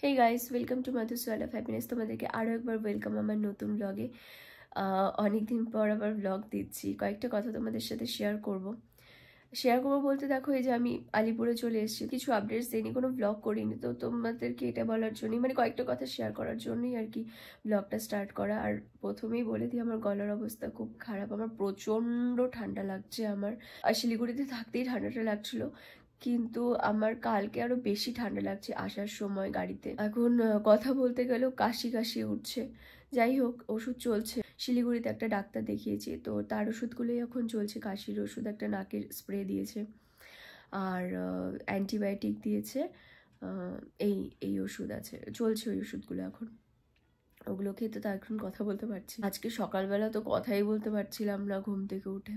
Hey guys, welcome to Madhu's World of Happiness. তোমাদেরকে আরও একবার ওয়েলকাম আমার নতুন ব্লগে। অনেকদিন পর আবার ব্লগ দিচ্ছি। কয়েকটা কথা তোমাদের সাথে শেয়ার করব বলতে দেখো, এই যে আমি আলিপুরে চলে এসেছি, কিছু আপডেটস দিইনি, কোনো ব্লগ করিনি, তো তোমাদেরকে এটা বলার জন্যই, মানে কয়েকটা কথা শেয়ার করার জন্যই আর কি ব্লগটা স্টার্ট করা। আর প্রথমেই বলে দিই, আমার গলার অবস্থা খুব খারাপ, আমার প্রচণ্ড ঠান্ডা লাগছে। আমার আর শিলিগুড়িতে থাকতেই ঠান্ডাটা লাগছিল, কিন্তু আমার কালকে আরো বেশি ঠান্ডা লাগছে আসার সময় গাড়িতে। এখন কথা বলতে গেলেও কাশি কাশি উঠছে। যাই হোক, ওষুধ চলছে, শিলিগুড়িতে একটা ডাক্তার দেখিয়েছি, তো তার ওষুধগুলোই এখন চলছে। কাশির ওষুধ, একটা নাকের স্প্রে দিয়েছে, আর অ্যান্টিবায়োটিক দিয়েছে। এই এই ওষুধ আছে, চলছে ওই ওষুধগুলো এখন। ওগুলো খেয়ে তো এখন কথা বলতে পারছি। আজকে সকালবেলা তো কথাই বলতে পারছিলাম না ঘুম থেকে উঠে।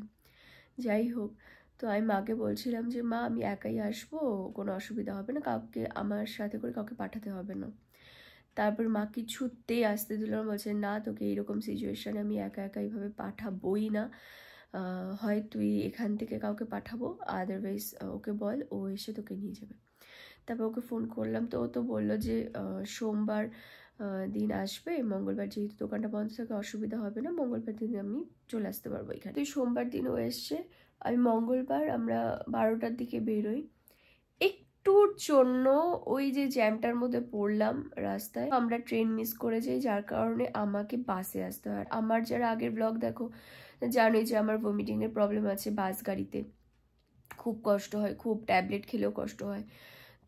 যাই হোক, তো আমি মাকে বলছিলাম যে মা, আমি একাই আসবো, কোনো অসুবিধা হবে না, কাউকে আমার সাথে করে কাউকে পাঠাতে হবে না। তারপর মা কিছুতেই আসতে দিল না, বলছে না, তোকে এইরকম সিচুয়েশানে আমি একা একা এইভাবে পাঠাবোই না, হয় তুই এখান থেকে কাউকে পাঠাবো, আদারওয়াইজ ওকে বল ও এসে তোকে নিয়ে যাবে। তারপর ওকে ফোন করলাম, তো ও তো বললো যে সোমবার দিন আসবে, মঙ্গলবার যেহেতু দোকানটা বন্ধ থাকে অসুবিধা হবে না, মঙ্গলবার দিন আমি চলে আসতে পারবো এখানে। তো সোমবার দিন ও এসছে, আমি মঙ্গলবার আমরা 12টার দিকে বেরোই। একটুর জন্য ওই যে জ্যামটার মধ্যে পড়লাম রাস্তায়, আমরা ট্রেন মিস করে যাই, যার কারণে আমাকে বাসে আসতে হয়। আমার যারা আগের ব্লগ দেখো জানোই যে আমার ভমিটিংয়ের প্রবলেম আছে, বাস গাড়িতে খুব কষ্ট হয়, খুব ট্যাবলেট খেলেও কষ্ট হয়।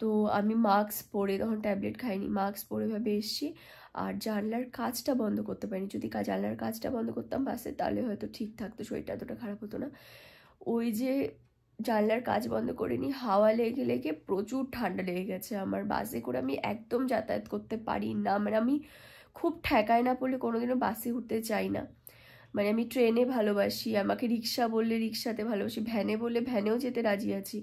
তো আমি মাস্ক পরে, তখন ট্যাবলেট খাইনি, মাস্ক পরে ভাবে এসছি, আর জানলার কাঁচটা বন্ধ করতে পারিনি। যদি জানলার কাঁচটা বন্ধ করতাম বাসে, তাহলে হয়তো ঠিক থাকতো, শরীরটা এতটা খারাপ হতো না। ওই যে জানলার কাঁচ বন্ধ করিনি, হাওয়া লেগে লেগে প্রচুর ঠান্ডা লেগে গেছে আমার। বাসে করে আমি একদম যাতায়াত করতে পারি না, মানে আমি খুব ঠেকায় না পড়লে কোনোদিনও বাসে উঠতে চাই না। মানে আমি ট্রেনে ভালোবাসি, আমাকে রিক্সা বললে রিক্সাতে ভালোবাসি, ভ্যানে বললে ভ্যানেও যেতে রাজি আছি,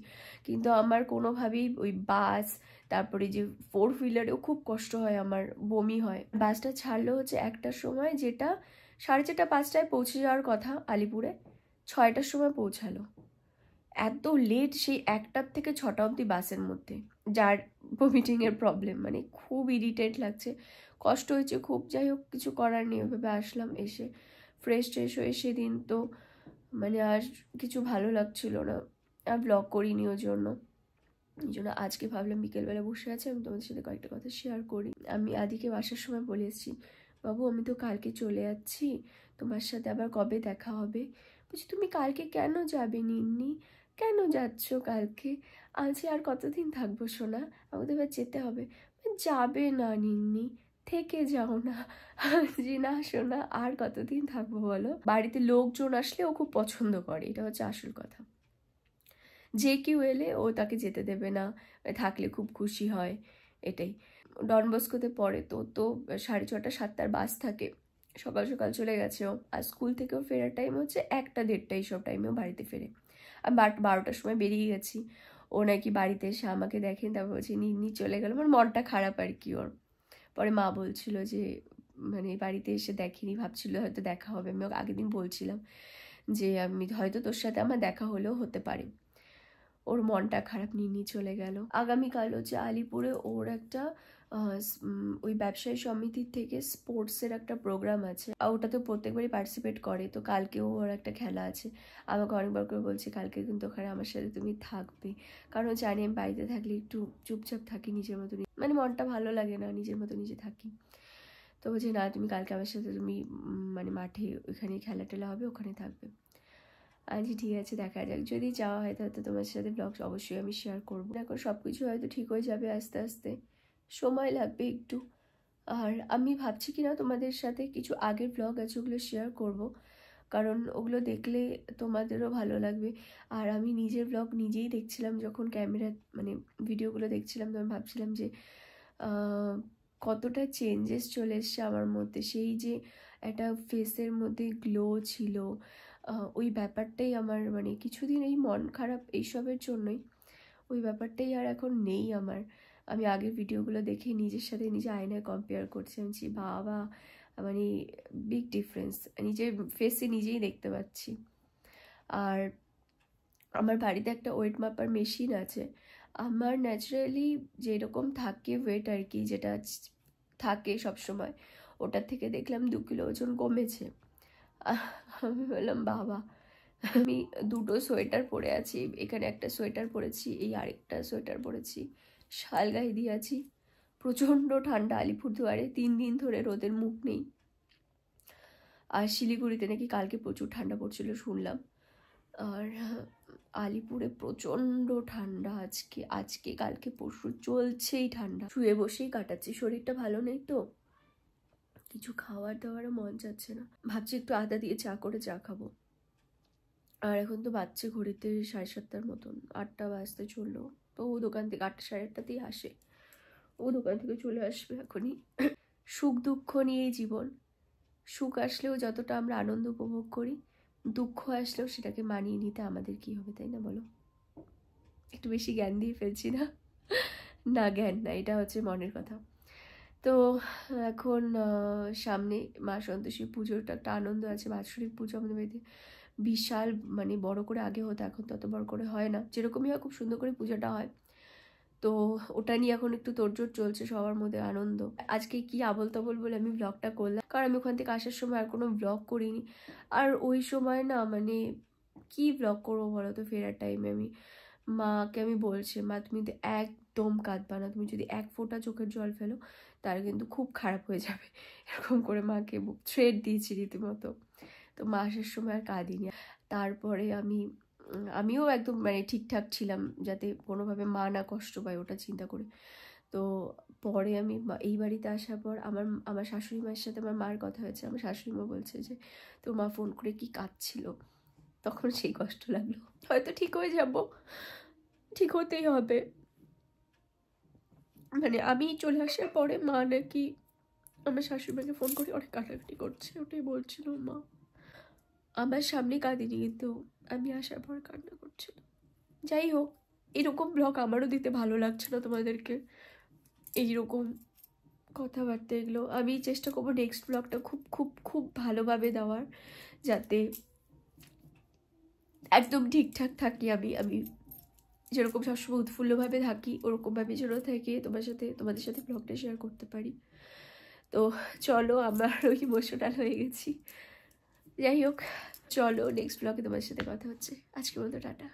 কিন্তু আমার কোনোভাবেই ওই বাস, তারপরে যে 4 হুইলারেও খুব কষ্ট হয়, আমার বমি হয়। বাসটা ছাড়লো হচ্ছে 1টার সময়, যেটা 4:30 5টায় পৌঁছে যাওয়ার কথা আলিপুরে, 6টার সময় পৌঁছালো। এত লেট, সেই 1টার থেকে 6টা অবধি বাসের মধ্যে, যার ভমিটিংয়ের প্রবলেম, মানে খুব ইরিটেট লাগছে, কষ্ট হয়েছে খুব। যাই হোক, কিছু করার নেই, ওইভাবে আসলাম। এসে ফ্রেশ ট্রেশ হয়ে সেদিন তো মানে আর কিছু ভালো লাগছিল না, আর ব্লগ করিনি ওই জন্য। আজকে ভাবলাম বিকেলবেলা বসে আছে, আমি তোমাদের সাথে কয়েকটা কথা শেয়ার করি। আমি আদিকে আসার সময় বলে এসেছি, বাবু আমি তো কালকে চলে যাচ্ছি, তোমার সাথে আবার কবে দেখা হবে? বলছি, তুমি কালকে কেন যাবে নিন্নি, কেন যাচ্ছ কালকে? আজকে আর কতদিন থাকবো সোনা, আমাকে তো এবার যেতে হবে। যাবে না নিন্নি, থেকে যাও না। যে না সোনা, আর কতদিন থাকবো বলো? বাড়িতে লোকজন আসলে ও খুব পছন্দ করে, এটা হচ্ছে আসল কথা। যে কেউ এলে ও তাকে যেতে দেবে না, থাকলে খুব খুশি হয়, এটাই। ডন বস্কোতে পড়ে, তো 6:30 7টার বাস থাকে, সকাল সকাল চলে গেছে ও। আর স্কুল থেকেও ফেরার টাইম হচ্ছে 1টা 1:30, এইসব টাইমেও বাড়িতে ফেরে। আমি 12টার সময় বেরিয়ে গেছি, ও নাকি বাড়িতে এসে আমাকে দেখেন, তারপর বলছি নিন্নি চলে গেল। আমার মনটা খারাপ আর কি ওর। পরে মা বলছিল যে মানে বাড়িতে এসে দেখেনি, ভাবছিল হয়তো দেখা হবে। আমি ওকে আগের দিন বলছিলাম যে আমি হয়তো তোর সাথে আমার দেখা হলেও হতে পারে। ওর মনটা খারাপ, নিয়ে চলে গেল। আগামীকাল হচ্ছে আলিপুরে ওর একটা ওই ব্যবসায়ী সমিতির থেকে স্পোর্টসের একটা প্রোগ্রাম আছে, আর ওটাতে প্রত্যেকবারই পার্টিসিপেট করে। তো কালকেও ওর একটা খেলা আছে। আমাকে অনেকবার করে বলছে কালকে কিন্তু ওখানে আমার সাথে তুমি থাকবে, কারণ জানি আমি বাড়িতে থাকলে একটু চুপচাপ থাকি, নিজের মতো, মানে মনটা ভালো লাগে না, নিজের মতো নিজে থাকি। তো বলছে না, তুমি কালকে আমার সাথে, তুমি মানে মাঠে ওইখানে খেলা টেলা হবে, ওখানে থাকবে। আচ্ছা ঠিক আছে, দেখা যাক, যদি যাওয়া হয় তাহলে তোমার সাথে ব্লগ অবশ্যই আমি শেয়ার করবো। এখন সব কিছু হয়তো ঠিক হয়ে যাবে আস্তে আস্তে, সময় লাগবে একটু। আর আমি ভাবছি কিনা তোমাদের সাথে কিছু আগের ব্লগ আছে ওগুলো শেয়ার করব, কারণ ওগুলো দেখলে তোমাদেরও ভালো লাগবে। আর আমি নিজের ব্লগ নিজেই দেখছিলাম, যখন ক্যামেরা মানে ভিডিওগুলো দেখছিলাম, তো আমি ভাবছিলাম যে কতটা চেঞ্জেস চলে এসছে আমার মধ্যে। সেই যে একটা ফেসের মধ্যে গ্লো ছিল, ওই ব্যাপারটাই আমার, মানে কিছুদিন এই মন খারাপ এইসবের জন্যই ওই ব্যাপারটাই আর এখন নেই আমার। আমি আগের ভিডিওগুলো দেখে নিজের সাথে নিজে আয়নায় কম্পেয়ার করছি, আমি বাবা, মানে বিগ ডিফারেন্স নিজের ফেসে নিজেই দেখতে পাচ্ছি। আর আমার বাড়িতে একটা ওয়েট মাপার মেশিন আছে, আমার ন্যাচারালি যেরকম থাকে ওয়েট আর কি, যেটা থাকে সবসময়, ওটার থেকে দেখলাম 2 কিলো ওজন কমেছে। আমি বললাম বাবা। আমি 2টো সোয়েটার পরে আছি, এখানে একটা সোয়েটার পরেছি, এই আরেকটা সোয়েটার পরেছি, শাল গায়ে দিয়ে আছি। প্রচণ্ড ঠান্ডা আলিপুরদুয়ারে, 3 দিন ধরে রোদের মুখ নেই। আর শিলিগুড়িতে নাকি কালকে প্রচুর ঠান্ডা পড়ছিল শুনলাম। আর আলিপুরে প্রচণ্ড ঠান্ডা আজকে কালকে পরশু চলছেই ঠান্ডা। শুয়ে বসেই কাটাচ্ছি, শরীরটা ভালো নেই তো, কিছু খাওয়ার দাওয়ারও মন যাচ্ছে না। ভাবছি একটু আদা দিয়ে চা করে চা খাবো। আর এখন তো বাচ্চা ঘড়িতে 7:30 মতন, 8টা বাজতে চললো। তো ও দোকান থেকে 8টা 8:30তেই আসে, ও দোকান থেকে চলে আসবে এখনই। সুখ দুঃখ নিয়েই জীবন। সুখ আসলেও যতটা আমরা আনন্দ উপভোগ করি, দুঃখ আসলেও সেটাকে মানিয়ে নিতে আমাদের কি হবে, তাই না বলো? একটু বেশি জ্ঞান দিয়ে ফেলছি না? না, জ্ঞান না, এটা হচ্ছে মনের কথা। তো এখন সামনে মা সন্তোষী পুজোটা একটা আনন্দ আছে। বাৎসরিক পুজো আমাদের বাড়িতে বিশাল মানে বড় করে আগে হতো, এখন তত বড় করে হয় না। যেরকমই হয় খুব সুন্দর করে পুজোটা হয়। তো ওটা নিয়ে এখন একটু তোড়জোড় চলছে, সবার মধ্যে আনন্দ। আজকে কি আবোল তাবোল বলে আমি ব্লগটা করলাম, কারণ আমি ওখান থেকে আসার সময় আর কোনো ব্লগ করিনি। আর ওই সময় না মানে কি ব্লগ করবো বলো তো, ফেরার টাইমে মাকে আমি বলছি, মা তুমি তো একদম কাঁদবা না, তুমি যদি 1 ফোঁটা চোখের জল ফেলো তার কিন্তু খুব খারাপ হয়ে যাবে, এরকম করে মাকে থ্রেট দিয়েছি রীতিমতো। তো মা আসার সময় আর কাঁদিনি। তারপরে আমিও একদম মানে ঠিকঠাক ছিলাম, যাতে কোনোভাবে মা না কষ্ট পায় ওটা চিন্তা করে। তো পরে আমি এই বাড়িতে আসার পর আমার শাশুড়ি মায়ের সাথে আমার মার কথা হয়েছে। আমার শাশুড়ি মা বলছে যে তো মা ফোন করে কি কাঁদছিল, তখন সেই কষ্ট লাগলো। হয়তো ঠিক হয়ে যাব, ঠিক হতেই হবে। মানে আমি চলে আসার পরে মা নাকি আমার শাশুড়ি মাকে ফোন করে অনেক কাটাকাটি করছে, ওটাই বলছিল মা। আমার সামনে কাঁদিনি, কিন্তু আমি আসার পর কান্না করছিল। যাই হোক, এরকম ব্লগ আমারও দিতে ভালো লাগছে না তোমাদেরকে, এইরকম কথাবার্তা এগুলো। আমি চেষ্টা করবো নেক্সট ব্লগটা খুব খুব খুব ভালোভাবে দেওয়ার, যাতে একদম ঠিকঠাক থাকি। আমি যেরকম সবসময় উৎফুল্লভাবে থাকি ওরকমভাবে যেন থেকে তোমাদের সাথে ব্লগটা শেয়ার করতে পারি। তো চলো, আমার ওই ইমোশনাল হয়ে গেছি। যাই হোক, চলো নেক্সট ব্লগে তোমার সাথে কথা হচ্ছে। আজকের মতো টাটা।